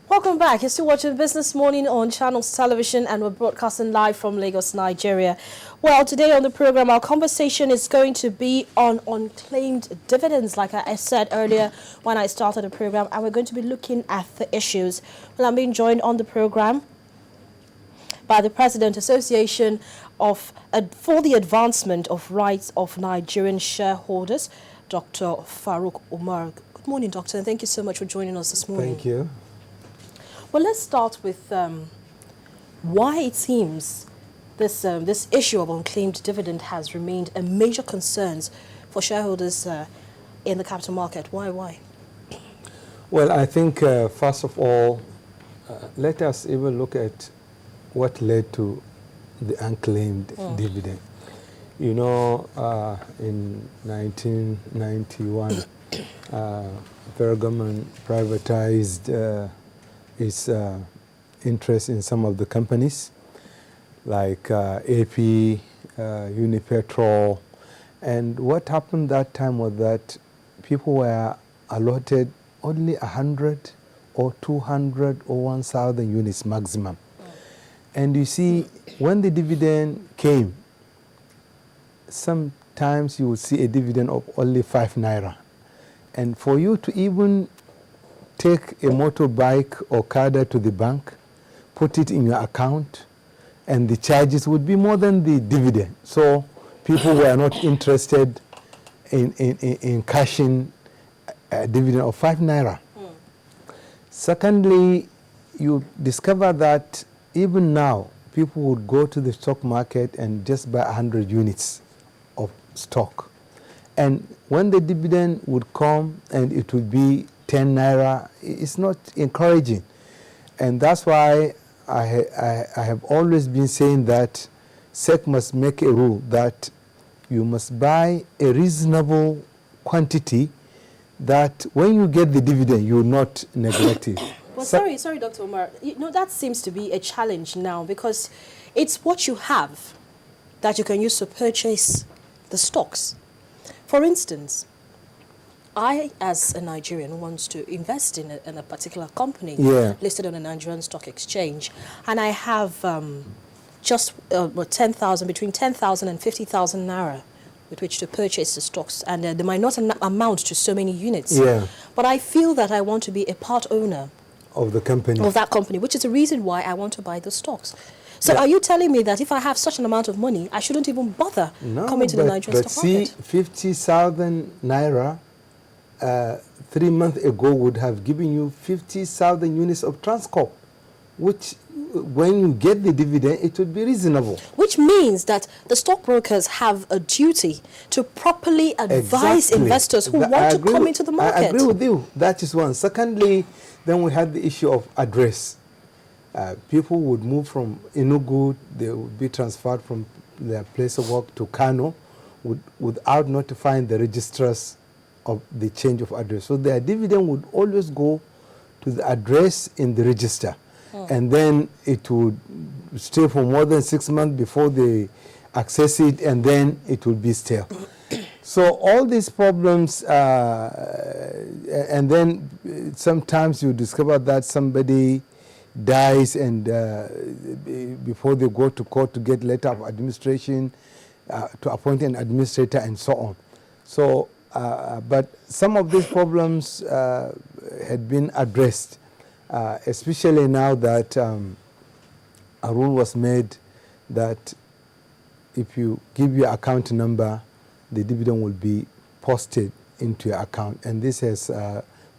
Welcome back. You're still watching Business Morning on Channels Television, and we're broadcasting live from Lagos, Nigeria. Well, today on the program, our conversation is going to be on unclaimed dividends, like I said earlier when I started the program, and we're going to be looking at the issues. Well, I'm being joined on the program by the President Association for the Advancement of Rights of Nigerian Shareholders, Dr. Faruk Umar. Good morning, Doctor, and thank you so much for joining us this morning. Thank you. Well, let's start with why it seems this issue of unclaimed dividend has remained a major concern for shareholders in the capital market. Why? Well, I think, first of all, let us even look at what led to the unclaimed dividend. You know, in 1991, federal government privatized its interest in some of the companies like AP, Unipetrol, and what happened that time was that people were allotted only 100 or 200 or 1,000 units maximum. And you see, when the dividend came, sometimes you would see a dividend of only 5 Naira. And for you to even take a motorbike or car to the bank, put it in your account, and the charges would be more than the dividend. So people were not interested in cashing a dividend of 5 Naira. Secondly, you discover that even now, people would go to the stock market and just buy 100 units of stock. And when the dividend would come and it would be 10 Naira, it's not encouraging. And that's why I have always been saying that SEC must make a rule that you must buy a reasonable quantity, that when you get the dividend, you will not neglect it. Well, sorry, Dr. Umar. You know, that seems to be a challenge now, because it's what you have that you can use to purchase the stocks. For instance, I, as a Nigerian, wants to invest in a particular company listed on a Nigerian stock exchange, and I have just 10,000, between 10,000 and 50,000 Naira with which to purchase the stocks, and they might not amount to so many units. But I feel that I want to be a part owner of the company, of that company, which is the reason why I want to buy the stocks. So are you telling me that if I have such an amount of money, I shouldn't even bother coming to the Nigerian stock market? But see, 50,000 Naira 3 months ago would have given you 50,000 units of Transcorp, which when you get the dividend, it would be reasonable. Which means that the stockbrokers have a duty to properly advise investors who want to come into the market. I agree with you. That is one. Secondly, then we had the issue of address. People would move from Enugu, they would be transferred from their place of work to Kano without notifying the registrars of the change of address. So their dividend would always go to the address in the register. And then it would stay for more than 6 months before they access it, and then it would be stale. So all these problems, and then sometimes you discover that somebody dies, and before they go to court to get letter of administration, to appoint an administrator and so on. So, but some of these problems had been addressed, especially now that a rule was made that if you give your account number, the dividend will be posted into your account. And this has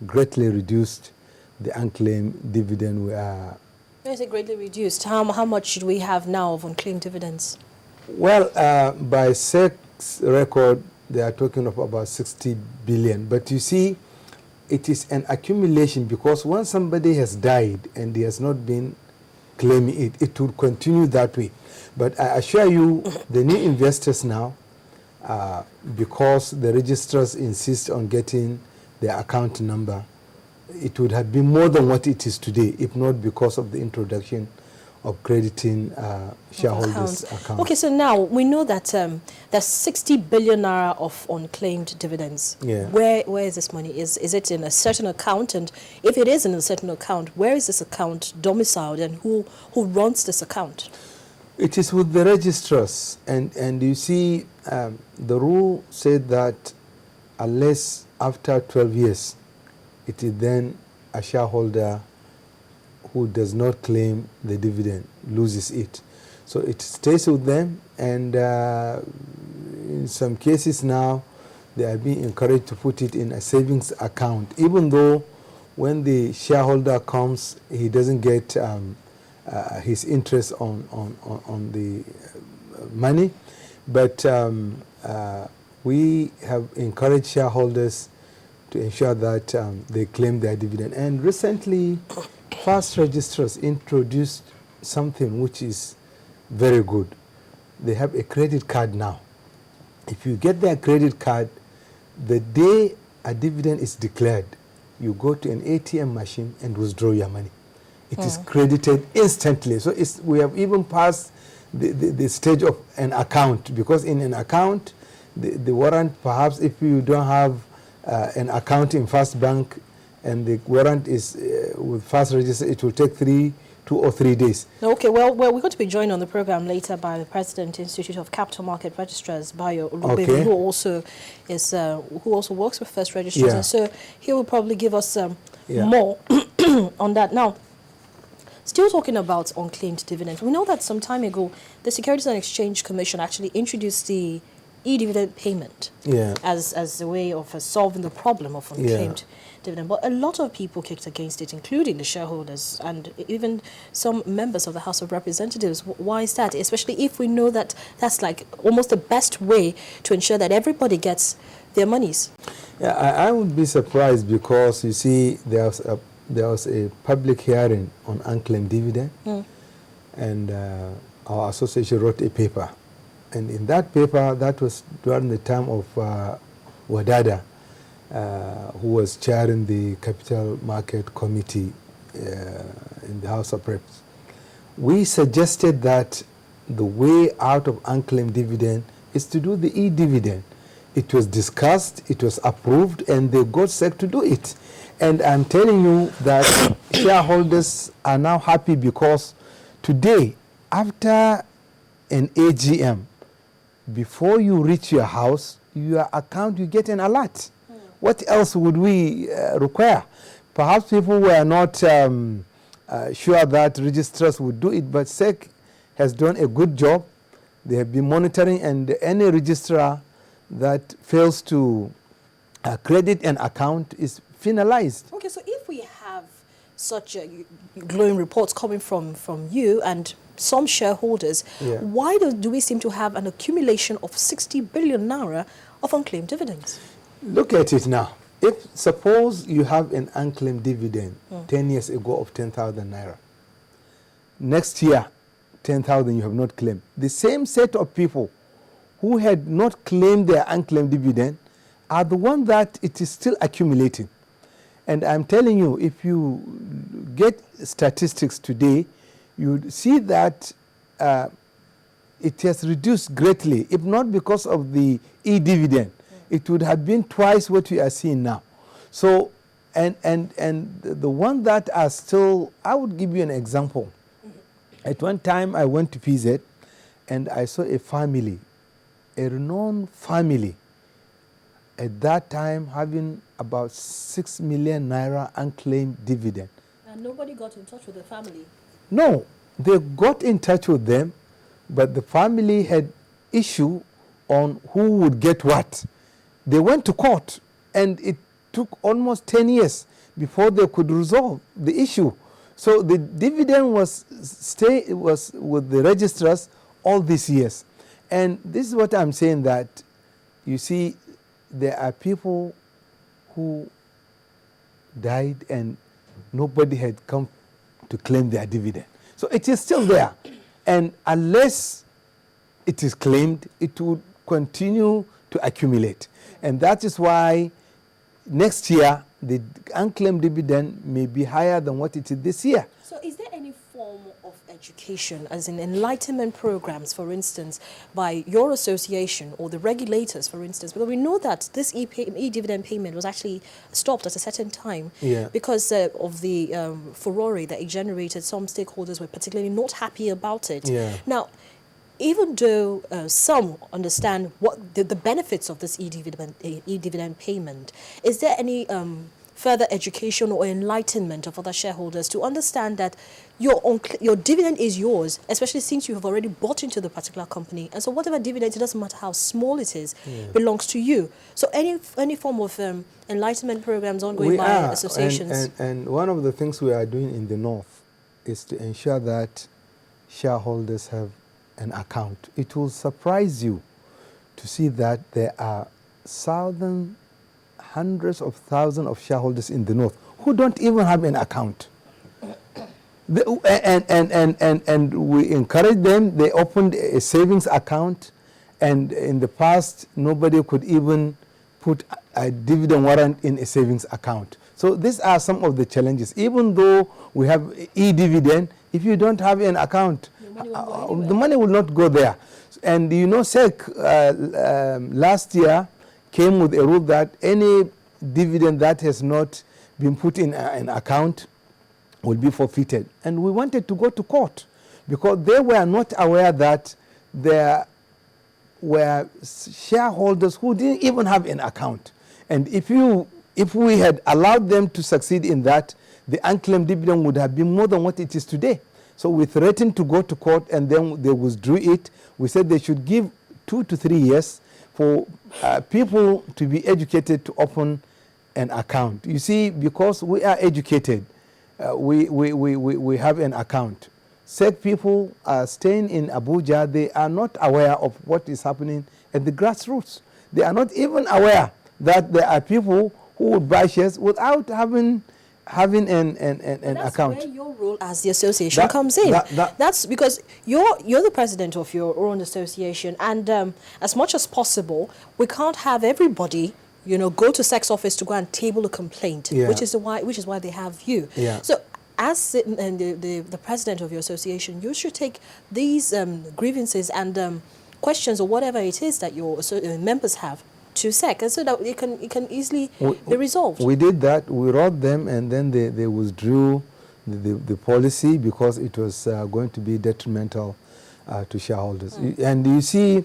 greatly reduced the unclaimed dividend. Is it greatly reduced? How much should we have now of unclaimed dividends? Well, by SEC's record, they are talking of about 60 billion. But you see, it is an accumulation, because once somebody has died and he has not been claiming it, it will continue that way. But I assure you, the new investors now, because the registrars insist on getting their account number, it would have been more than what it is today, if not because of the introduction of crediting shareholders' account. Okay, so now we know that there's 60 billion naira of unclaimed dividends. Yeah. Where is this money? Is it in a certain account? And if it is in a certain account, where is this account domiciled, and who runs this account? It is with the registrars, and you see, the rule said that unless after 12 years, it is then a shareholder who does not claim the dividend loses it. So it stays with them, and in some cases now, they are being encouraged to put it in a savings account, even though when the shareholder comes, he doesn't get his interest on the money. But we have encouraged shareholders to ensure that they claim their dividend. And recently, first registrars introduced something which is very good. They have a credit card now. If you get their credit card, the day a dividend is declared, you go to an ATM machine and withdraw your money. It is credited instantly. So we have even passed the stage of an account, because in an account, the warrant, perhaps if you don't have an account in First Bank and the warrant is with First Register, it will take 2 or 3 days. Okay, well, we're going to be joined on the program later by the President, Institute of Capital Market Registrars, Bayo Olubemi, who also works with First Registrars, and so he will probably give us more on that. Now, still talking about unclaimed dividends, we know that some time ago, the Securities and Exchange Commission actually introduced the e-dividend payment as a way of solving the problem of unclaimed dividend. But a lot of people kicked against it, including the shareholders and even some members of the House of Representatives. Why is that? Especially if we know that that's like almost the best way to ensure that everybody gets their monies. Yeah, I would be surprised, because you see, there was a public hearing on unclaimed dividend, and our association wrote a paper. And in that paper, that was during the time of Wadada, who was chairing the Capital Market Committee in the House of Reps. We suggested that the way out of unclaimed dividend is to do the e-dividend. It was discussed, it was approved, and they got set to do it. And I'm telling you that shareholders are now happy, because today, after an AGM, before you reach your house, your account, you get an alert. What else would we require? Perhaps people were not sure that registrars would do it, but SEC has done a good job. They have been monitoring, and any registrar that fails to credit an account is penalized. Okay, so if we have such glowing reports coming from you and some shareholders, why do we seem to have an accumulation of 60 billion naira of unclaimed dividends? Look at it now. If suppose you have an unclaimed dividend 10 years ago of 10,000 naira, next year 10,000 you have not claimed. The same set of people who had not claimed their unclaimed dividend are the one that it is still accumulating. And I'm telling you, if you get statistics today, you see that it has reduced greatly, if not because of the e-dividend. It would have been twice what we are seeing now. So, and the one that are still, I would give you an example. At one time, I went to PZ, and I saw a family, a renowned family, at that time having about 6 million naira unclaimed dividend. And nobody got in touch with the family? No, they got in touch with them, but the family had issue on who would get what. They went to court, and it took almost 10 years before they could resolve the issue. So the dividend was with the registrars all these years. And this is what I'm saying, that you see, there are people who died and nobody had come to claim their dividend. So it is still there. And unless it is claimed, it would continue to accumulate. And that is why next year, the unclaimed dividend may be higher than what it is this year. So is there any form of education education, as in enlightenment programs, for instance, by your association or the regulators, for instance? Because we know that this e-dividend payment was actually stopped at a certain time because of the furore that it generated. Some stakeholders were particularly not happy about it. Now, even though some understand what the benefits of this e-dividend payment, is there any further education or enlightenment of other shareholders to understand that your dividend is yours, especially since you have already bought into the particular company, and so whatever dividend, it doesn't matter how small it is, belongs to you. So any form of enlightenment programs ongoing by associations? And one of the things we are doing in the North is to ensure that shareholders have an account. It will surprise you to see that there are hundreds of thousands of shareholders in the North who don't even have an account. And we encourage them. They opened a savings account, and in the past nobody could even put a dividend warrant in a savings account. So these are some of the challenges. Even though we have e-dividend, if you don't have an account, the money will not go there. And you know, SEC last year came with a rule that any dividend that has not been put in an account will be forfeited. And we wanted to go to court because they were not aware that there were shareholders who didn't even have an account. And if we had allowed them to succeed in that, the unclaimed dividend would have been more than what it is today. So we threatened to go to court, and then they withdrew it. We said they should give 2 to 3 years for people to be educated to open an account. You see, because we are educated, we have an account. SEC people are staying in Abuja. They are not aware of what is happening at the grassroots. They are not even aware that there are people who would buy shares without having an account. That's where your role as the association comes in. That's because you're the president of your own association, and as much as possible, we can't have everybody, go to SEC's office to go and table a complaint, which is why they have you. So, as the president of your association, you should take these grievances and questions or whatever it is that your members have to SEC, and so that it can easily be resolved. We did that. We wrote them, and then they withdrew the policy because it was going to be detrimental to shareholders. And you see,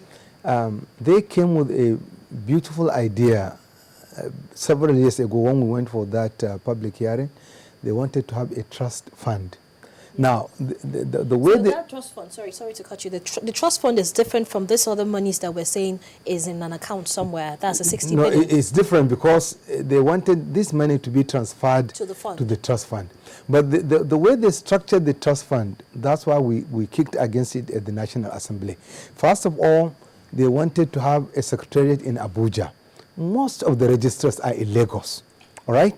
they came with a beautiful idea several years ago when we went for that public hearing. They wanted to have a trust fund. Now, the way that trust fund, sorry to cut you, the trust fund is different from this other monies that we're saying is in an account somewhere. That's a 60 No, billion. it's different because they wanted this money to be transferred to the fund. To the trust fund. But the way they structured the trust fund, that's why we kicked against it at the National Assembly. First of all, they wanted to have a secretariat in Abuja. Most of the registrars are in Lagos, all right?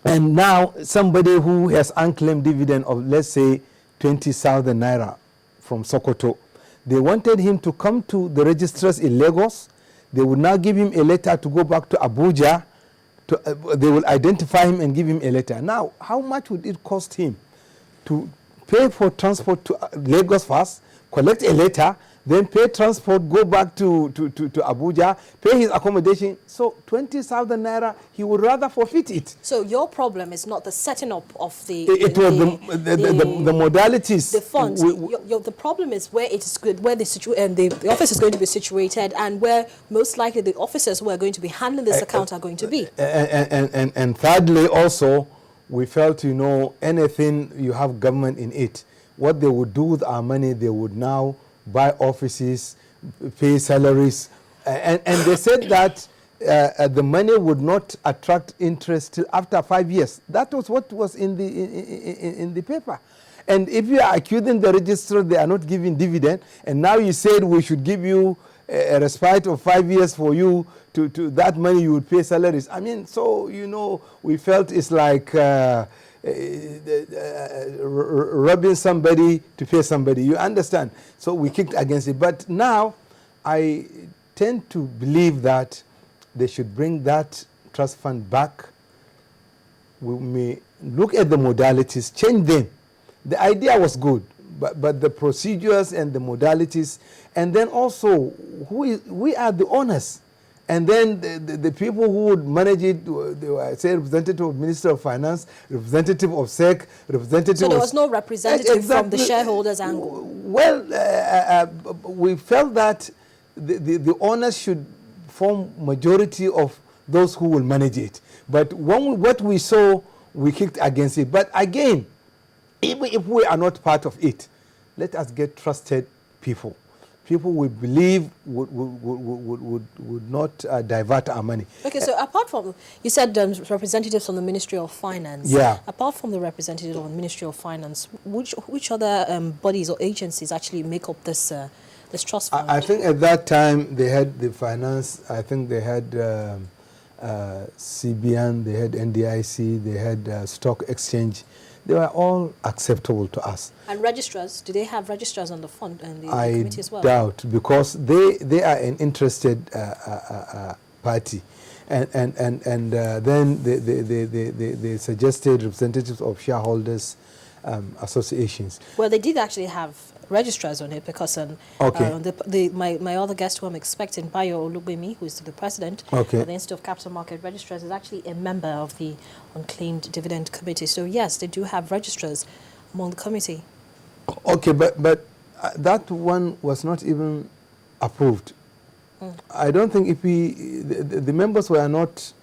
And now somebody who has unclaimed dividend of, let's say, 20,000 Naira from Sokoto, they wanted him to come to the registrars in Lagos. They would now give him a letter to go back to Abuja. They will identify him and give him a letter. Now, how much would it cost him to pay for transport to Lagos first, collect a letter, then pay transport, go back to Abuja, pay his accommodation? So 20,000 Naira, he would rather forfeit it. So your problem is not the setting up of the modalities. The funds. The problem is where it is good, where the office is going to be situated, and where most likely the officers who are going to be handling this account are going to be. And thirdly, also, we felt, anything you have government in it, what they would do with our money, they would now buy offices, pay salaries, and they said that the money would not attract interest till after 5 years. That was what was in the paper. And if you are accusing the registrar, they are not giving dividend, and now you said we should give you a respite of 5 years for you to that money you would pay salaries. I mean, so we felt it's like robbing somebody to pay somebody. You understand? So we kicked against it. But now I tend to believe that they should bring that trust fund back. We may look at the modalities, change them. The idea was good, but the procedures and the modalities, and then also we are the owners. And then the people who would manage it, they were, say, representative of Minister of Finance, representative of SEC, representative. So there was no representative from the shareholders angle. Well, we felt that the owners should form majority of those who will manage it. But what we saw, we kicked against it. But again, even if we are not part of it, let us get trusted people. People we believe would not divert our money. Okay, so apart from, you said representatives from the Ministry of Finance. Yeah. Apart from the representative of the Ministry of Finance, which other bodies or agencies actually make up this this trust fund? I think at that time they had the finance. I think they had CBN, they had NDIC, they had stock exchange. They were all acceptable to us. And registrars, do they have registrars on the fund and the committee as well? I doubt, because they are an interested party. And then they suggested representatives of shareholders associations. Well, they did actually have registrars on it, because my other guest who I'm expecting, Bayo Olubemi, who is the president of the Institute of Capital Market Registrars, is actually a member of the Unclaimed Dividend Committee. So yes, they do have registrars among the committee. Okay, but that one was not even approved. I don't think if the members were not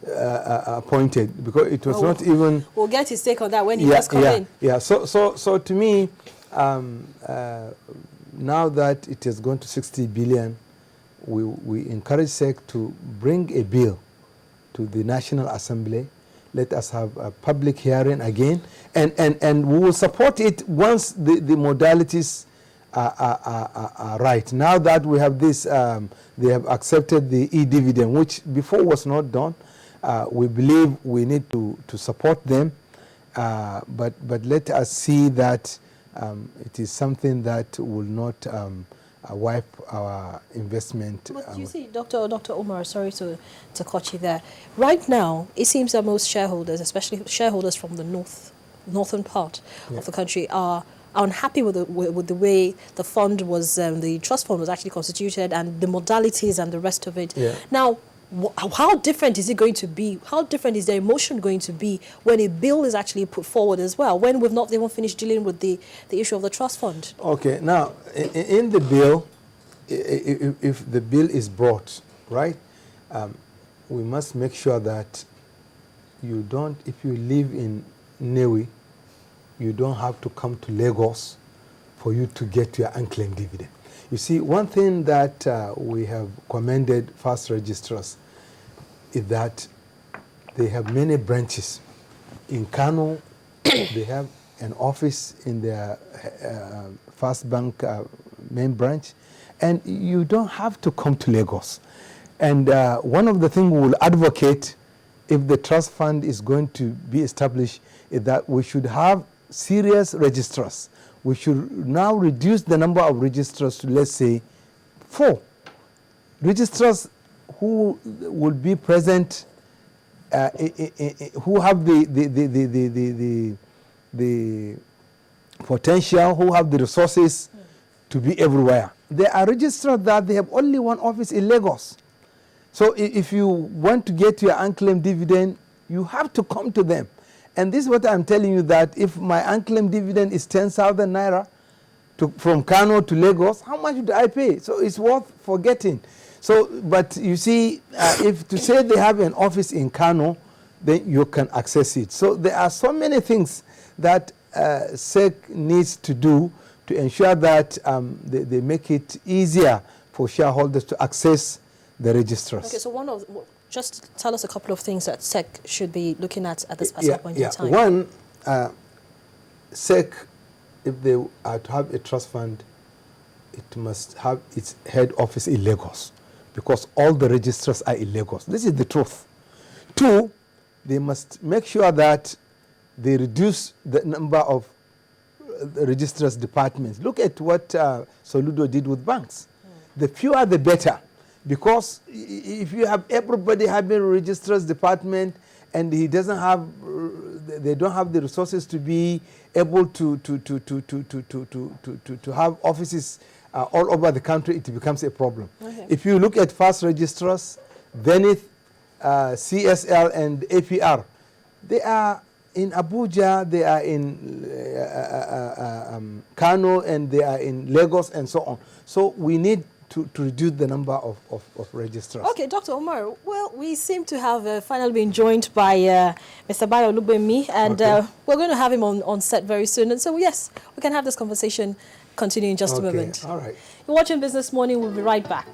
appointed, because it was not even. We'll get his take on that when he does come in. Yeah. So to me, now that it has gone to 60 billion, we encourage SEC to bring a bill to the National Assembly. Let us have a public hearing again, and we will support it once the modalities are right. Now that we have this, they have accepted the e-dividend, which before was not done. We believe we need to support them, but let us see that it is something that will not wipe our investment. But you see, Dr. Umar, sorry to cut you there. Right now, it seems that most shareholders, especially shareholders from the northern part of the country, are unhappy with the way the fund was, the trust fund was actually constituted, and the modalities and the rest of it. Yeah. Now, how different is it going to be? How different is their emotion going to be when a bill is actually put forward as well, when we've not even finished dealing with the issue of the trust fund? Okay, now, in the bill, if the bill is brought, right, we must make sure that you don't, if you live in Newi, you don't have to come to Lagos for you to get your unclaimed dividend. You see, one thing that we have commended first registrars is that they have many branches. In Kano, they have an office in their First Bank main branch, and you don't have to come to Lagos. And one of the things we will advocate if the trust fund is going to be established is that we should have serious registrars. We should now reduce the number of registrars to, let's say, 4 registrars who will be present, who have the potential, who have the resources to be everywhere. There are registrars that they have only one office in Lagos. So if you want to get your unclaimed dividend, you have to come to them. And this is what I'm telling you, that if my unclaimed dividend is 10,000 Naira from Kano to Lagos, how much do I pay? So it's worth forgetting. So, but you see, if to say they have an office in Kano, then you can access it. So there are so many things that SEC needs to do to ensure that they make it easier for shareholders to access the registrars. Okay, so just tell us a couple of things that SEC should be looking at this point in time. One, SEC, if they are to have a trust fund, it must have its head office in Lagos, because all the registrars are in Lagos. This is the truth. 2, they must make sure that they reduce the number of registrars departments. Look at what Soludo did with banks. The fewer the better. Because if you have everybody having a registrars department and he doesn't have they don't have the resources to be able to have offices all over the country, it becomes a problem. Okay. If you look at fast registrars, Zenith, CSL, and APR, they are in Abuja, they are in Kano, and they are in Lagos, and so on. So we need to reduce the number of registrars. Okay, Dr. Umar, well, we seem to have finally been joined by Mr. Bayo Lubemi, and we're going to have him on set very soon. And so, yes, we can have this conversation continue in just a moment. All right. You're watching Business Morning. We'll be right back.